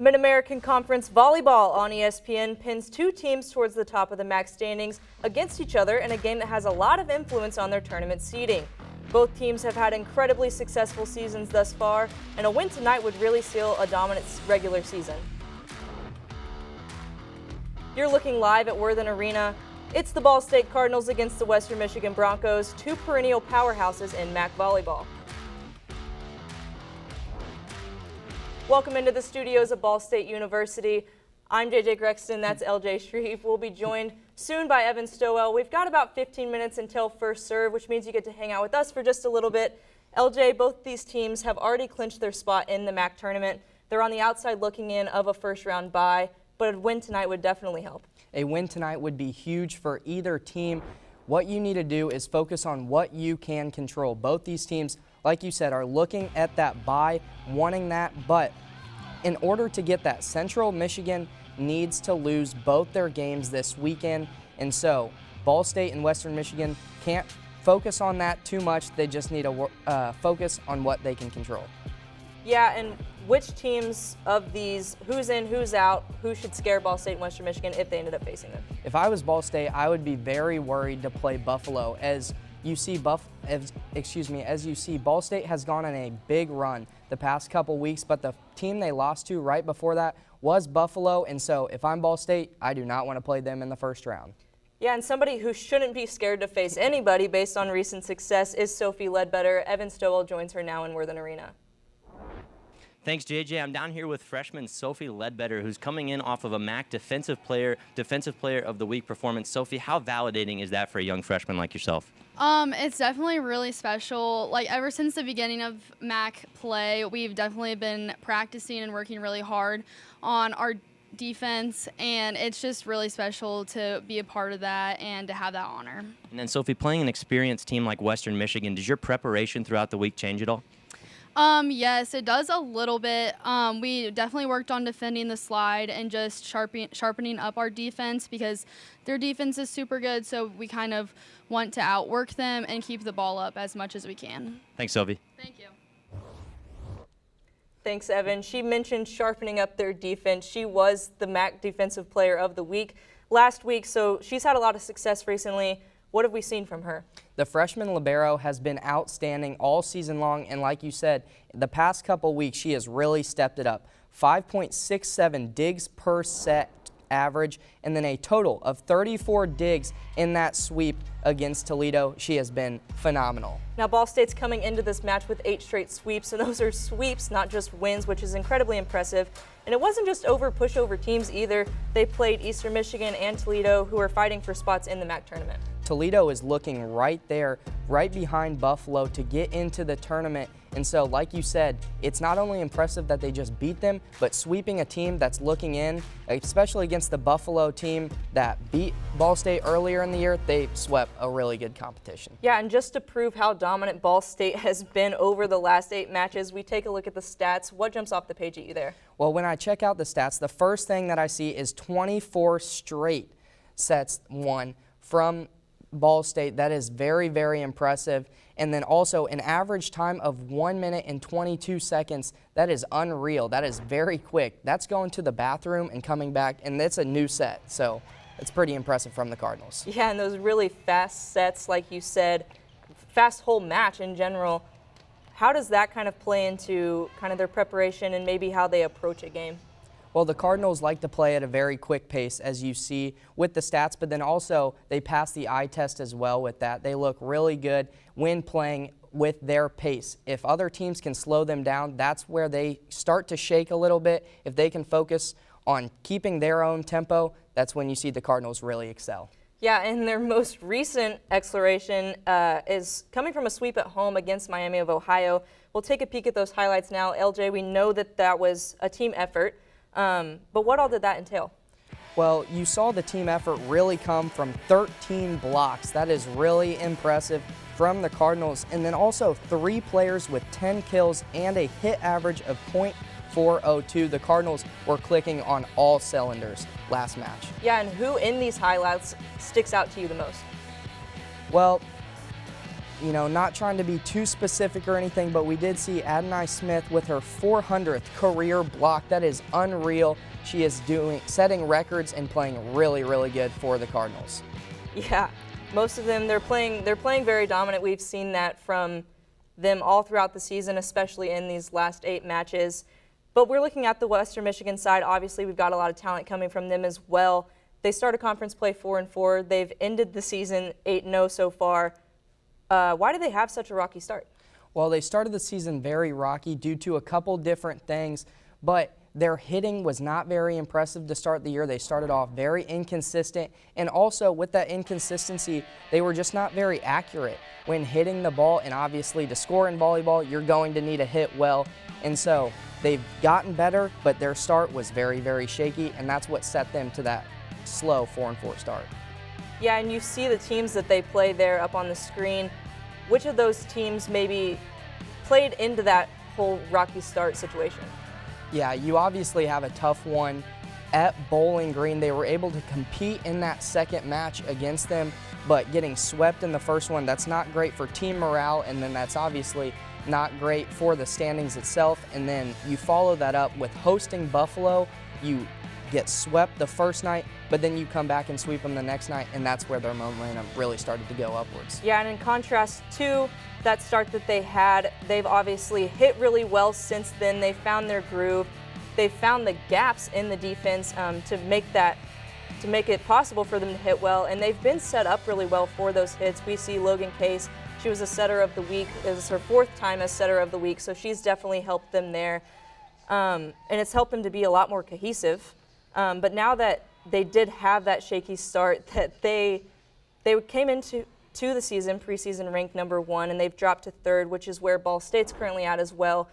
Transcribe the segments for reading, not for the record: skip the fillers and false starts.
Mid-American Conference Volleyball on ESPN pins two teams towards the top of the MAC standings against each other in a game that has a lot of influence on their tournament seeding. Both teams have had incredibly successful seasons thus far, and a win tonight would really seal a dominant regular season. You're looking live at Worthen Arena. It's the Ball State Cardinals against the Western Michigan Broncos, two perennial powerhouses in MAC volleyball. Welcome into the studios of Ball State University. I'm JJ Grexton, that's LJ Shreve. We'll be joined soon by Evan Stowell. We've got about 15 minutes until first serve, which means you get to hang out with us for just a little bit. LJ, both these teams have already clinched their spot in the MAC tournament. They're on the outside looking in of a first round bye, but a win tonight would definitely help. A win tonight would be huge for either team. What you need to do is focus on what you can control. Both these teams, like you said, are looking at that bye, wanting that, but in order to get that, Central Michigan needs to lose both their games this weekend, and so Ball State and Western Michigan can't focus on that too much. They just need to focus on what they can control. Yeah, and which teams of these, who's in, who's out, who should scare Ball State and Western Michigan if they ended up facing them? If I was Ball State, I would be very worried to play Buffalo. As you see, Ball State has gone on a big run the past couple weeks, but the team they lost to right before that was Buffalo, and so if I'm Ball State, I do not want to play them in the first round. Yeah, and somebody who shouldn't be scared to face anybody based on recent success is Sophie Ledbetter. Evan Stowell joins her now in Worthen Arena. Thanks, JJ. I'm down here with freshman Sophie Ledbetter, who's coming in off of a MAC Defensive Player of the Week performance. Sophie, how validating is that for a young freshman like yourself? It's definitely really special. Like, ever since the beginning of MAC play, we've definitely been practicing and working really hard on our defense, and it's just really special to be a part of that and to have that honor. And then, Sophie, playing an experienced team like Western Michigan, does your preparation throughout the week change at all? Yes, it does a little bit. We definitely worked on defending the slide and just sharpening up our defense because their defense is super good, so we kind of want to outwork them and keep the ball up as much as we can. Thanks, Sophie. Thank you. Thanks, Evan. She mentioned sharpening up their defense. She was the MAC Defensive Player of the Week last week, so she's had a lot of success recently. What have we seen from her? The freshman libero has been outstanding all season long, and like you said, the past couple weeks she has really stepped it up. 5.67 digs per set average, and then a total of 34 digs in that sweep against Toledo. She has been phenomenal. Now, Ball State's coming into this match with 8 straight sweeps, and those are sweeps, not just wins, which is incredibly impressive. And it wasn't just over pushover teams either. They played Eastern Michigan and Toledo, who are fighting for spots in the MAC tournament. Toledo is looking right there, right behind Buffalo to get into the tournament. And so, like you said, it's not only impressive that they just beat them, but sweeping a team that's looking in, especially against the Buffalo team that beat Ball State earlier in the year, they swept a really good competition. Yeah, and just to prove how dominant Ball State has been over the last 8 matches, we take a look at the stats. What jumps off the page at you there? Well, when I check out the stats, the first thing that I see is 24 straight sets won from Ball State. That is very, very impressive. And then also an average time of 1 minute and 22 seconds. That is unreal. That is very quick. That's going to the bathroom and coming back, and that's a new set. So it's pretty impressive from the Cardinals. Yeah, and those really fast sets, like you said, fast whole match in general. How does that kind of play into kind of their preparation and maybe how they approach a game? Well, the Cardinals like to play at a very quick pace, as you see with the stats, but then also they pass the eye test as well with that. They look really good when playing with their pace. If other teams can slow them down, that's where they start to shake a little bit. If they can focus on keeping their own tempo, that's when you see the Cardinals really excel. Yeah, and their most recent exploration is coming from a sweep at home against Miami of Ohio. We'll take a peek at those highlights now. LJ, we know that that was a team effort. But what all did that entail? Well, you saw the team effort really come from 13 blocks. That is really impressive from the Cardinals. And then also 3 players with 10 kills and a hit average of .402. The Cardinals were clicking on all cylinders last match. Yeah, and who in these highlights sticks out to you the most? Well, not trying to be too specific or anything, but we did see Adonai Smith with her 400th career block. That is unreal. She is setting records and playing really, really good for the Cardinals. Yeah, most of them, they're playing very dominant. We've seen that from them all throughout the season, especially in these last 8 matches. But we're looking at the Western Michigan side. Obviously, we've got a lot of talent coming from them as well. They started conference play 4-4. They've ended the season 8-0 so far. Why do they have such a rocky start? Well, they started the season very rocky due to a couple different things, but their hitting was not very impressive to start the year. They started off very inconsistent, and also with that inconsistency, they were just not very accurate when hitting the ball. And obviously, to score in volleyball, you're going to need to hit well. And so they've gotten better, but their start was very, very shaky, and that's what set them to that slow 4-4 start. Yeah, and you see the teams that they play there up on the screen. Which of those teams maybe played into that whole rocky start situation? Yeah, you obviously have a tough one at Bowling Green. They were able to compete in that second match against them, but getting swept in the first one, that's not great for team morale, and then that's obviously not great for the standings itself. And then you follow that up with hosting Buffalo. You get swept the first night, but then you come back and sweep them the next night, and that's where their momentum really started to go upwards. Yeah, and in contrast to that start that they had, they've obviously hit really well since then. They found their groove. They found the gaps in the defense to make it possible for them to hit well, and they've been set up really well for those hits. We see Logan Case. She was a setter of the week. It was her 4th time as setter of the week, so she's definitely helped them there, and it's helped them to be a lot more cohesive. But now that they did have that shaky start, that they came into the season, preseason ranked number 1, and they've dropped to 3rd, which is where Ball State's currently at as well.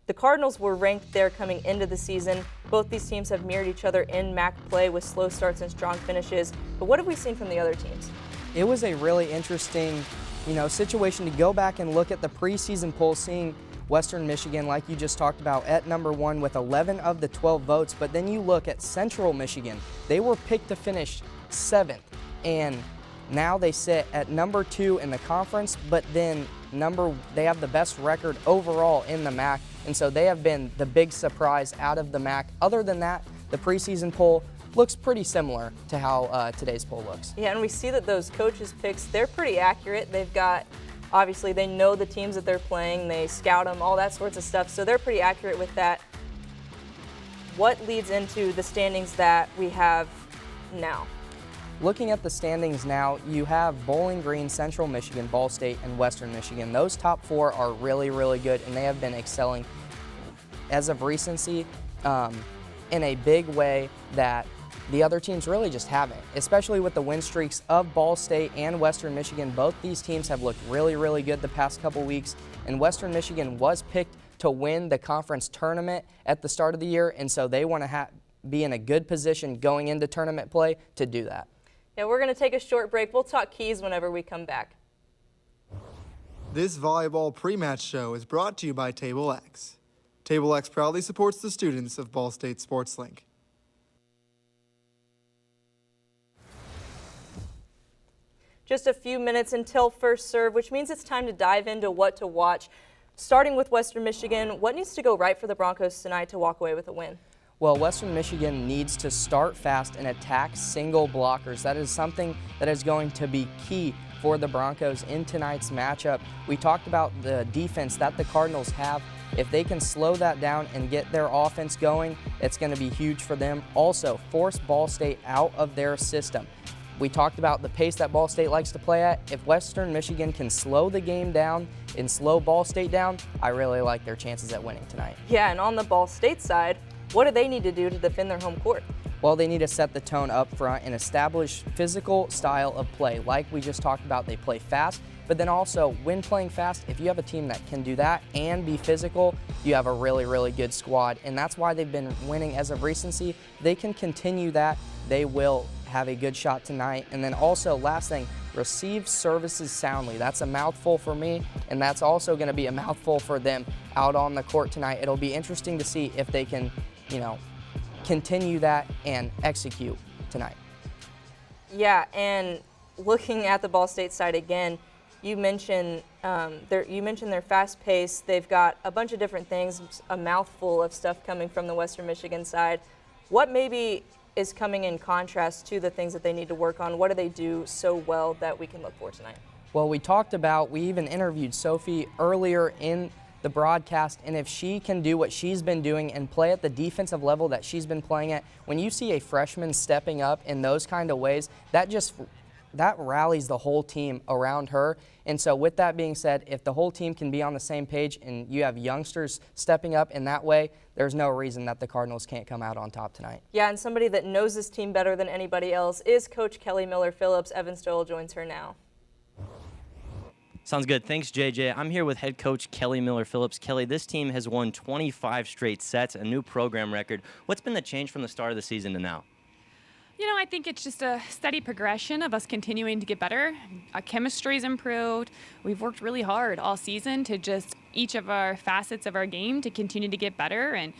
The Cardinals were ranked there coming into the season. Both these teams have mirrored each other in MAC play with slow starts and strong finishes. But what have we seen from the other teams? It was a really interesting, situation to go back and look at the preseason poll, seeing Western Michigan, like you just talked about, at number 1 with 11 of the 12 votes. But then you look at Central Michigan. They were picked to finish 7th, and now they sit at number 2 in the conference, but then they have the best record overall in the MAC, and so they have been the big surprise out of the MAC. Other than that, the preseason poll looks pretty similar to how today's poll looks. Yeah, and we see that those coaches' picks, they're pretty accurate. They've got, obviously, they know the teams that they're playing. They scout them, all that sorts of stuff, so they're pretty accurate with that. What leads into the standings that we have now? Looking at the standings now, you have Bowling Green, Central Michigan, Ball State, and Western Michigan. Those top 4 are really, really good, and they have been excelling as of recency in a big way that the other teams really just haven't, especially with the win streaks of Ball State and Western Michigan. Both these teams have looked really, really good the past couple weeks, and Western Michigan was picked to win the conference tournament at the start of the year, and so they want to be in a good position going into tournament play to do that. Yeah, we're going to take a short break. We'll talk keys whenever we come back. This volleyball pre-match show is brought to you by TableX. TableX proudly supports the students of Ball State SportsLink. Just a few minutes until first serve, which means it's time to dive into what to watch. Starting with Western Michigan, what needs to go right for the Broncos tonight to walk away with a win? Well, Western Michigan needs to start fast and attack single blockers. That is something that is going to be key for the Broncos in tonight's matchup. We talked about the defense that the Cardinals have. If they can slow that down and get their offense going, it's going to be huge for them. Also, force Ball State out of their system. We talked about the pace that Ball State likes to play at. If Western Michigan can slow the game down and slow Ball State down, I really like their chances at winning tonight. Yeah, and on the Ball State side, what do they need to do to defend their home court? Well, they need to set the tone up front and establish physical style of play. Like we just talked about, they play fast, but then also when playing fast, if you have a team that can do that and be physical, you have a really, really good squad. And that's why they've been winning as of recency. They can continue that. They will have a good shot tonight. And then also, last thing, receive services soundly. That's a mouthful for me, and that's also going to be a mouthful for them out on the court tonight. It'll be interesting to see if they can, continue that and execute tonight. Yeah, and looking at the Ball State side again, you mentioned You mentioned they're fast-paced. They've got a bunch of different things, a mouthful of stuff coming from the Western Michigan side. What maybe is coming in contrast to the things that they need to work on? What do they do so well that we can look for tonight? Well, we even interviewed Sophie earlier in the broadcast, and if she can do what she's been doing and play at the defensive level that she's been playing at, when you see a freshman stepping up in those kind of ways, that rallies the whole team around her. And so with that being said, if the whole team can be on the same page and you have youngsters stepping up in that way, there's no reason that the Cardinals can't come out on top tonight. Yeah, and somebody that knows this team better than anybody else is Coach Kelly Miller-Phillips. Evan Stowell joins her now. Sounds good. Thanks, JJ. I'm here with head coach Kelly Miller-Phillips. Kelly, this team has won 25 straight sets, a new program record. What's been the change from the start of the season to now? You know, I think it's just a steady progression of us continuing to get better. Our chemistry's improved. We've worked really hard all season to just each of our facets of our game to continue to get better. And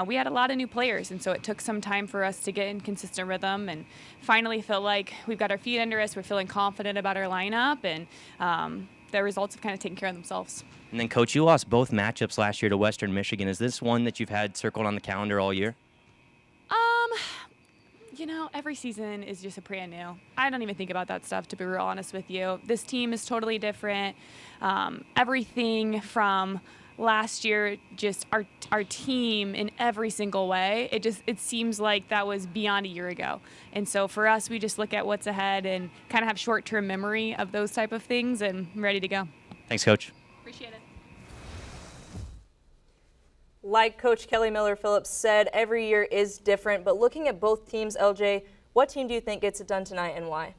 we had a lot of new players, and so it took some time for us to get in consistent rhythm and finally feel like we've got our feet under us. We're feeling confident about our lineup, and the results have kind of taken care of themselves. And then, Coach, you lost both matchups last year to Western Michigan. Is this one that you've had circled on the calendar all year? You know, every season is just a brand new. I don't even think about that stuff, to be real honest with you. This team is totally different. Everything from last year, just our team in every single way, it seems like that was beyond a year ago. And so for us, we just look at what's ahead and kind of have short-term memory of those type of things and ready to go. Thanks, Coach. Appreciate it. Like Coach Kelly Miller-Phillips said, every year is different, but looking at both teams, LJ, what team do you think gets it done tonight and why?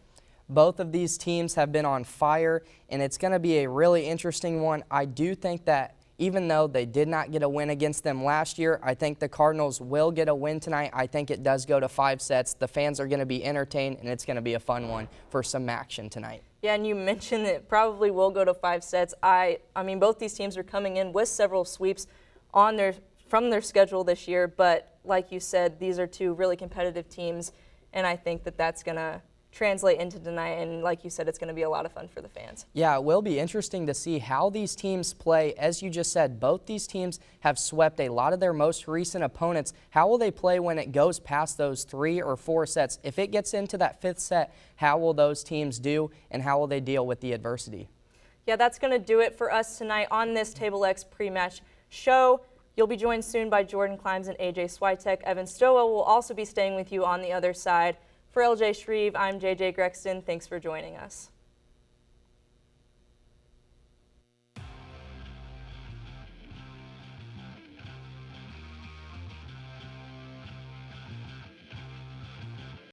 Both of these teams have been on fire, and it's going to be a really interesting one. I do think that even though they did not get a win against them last year, I think the Cardinals will get a win tonight. I think it does go to 5 sets. The fans are going to be entertained, and it's going to be a fun one for some action tonight. Yeah, and you mentioned that it probably will go to 5 sets. I mean, both these teams are coming in with several sweeps from their schedule this year, but like you said, these are two really competitive teams, and I think that that's going to translate into tonight, and like you said, it's going to be a lot of fun for the fans. Yeah, it will be interesting to see how these teams play. As you just said, both these teams have swept a lot of their most recent opponents. How will they play when it goes past those 3 or 4 sets? If it gets into that 5th set, how will those teams do, and how will they deal with the adversity? Yeah, that's going to do it for us tonight on this TableX pre-match show. You'll be joined soon by Jordan Climbs and AJ Switek. Evan Stowell will also be staying with you on the other side. For LJ Shreve, I'm JJ Grexton. Thanks for joining us.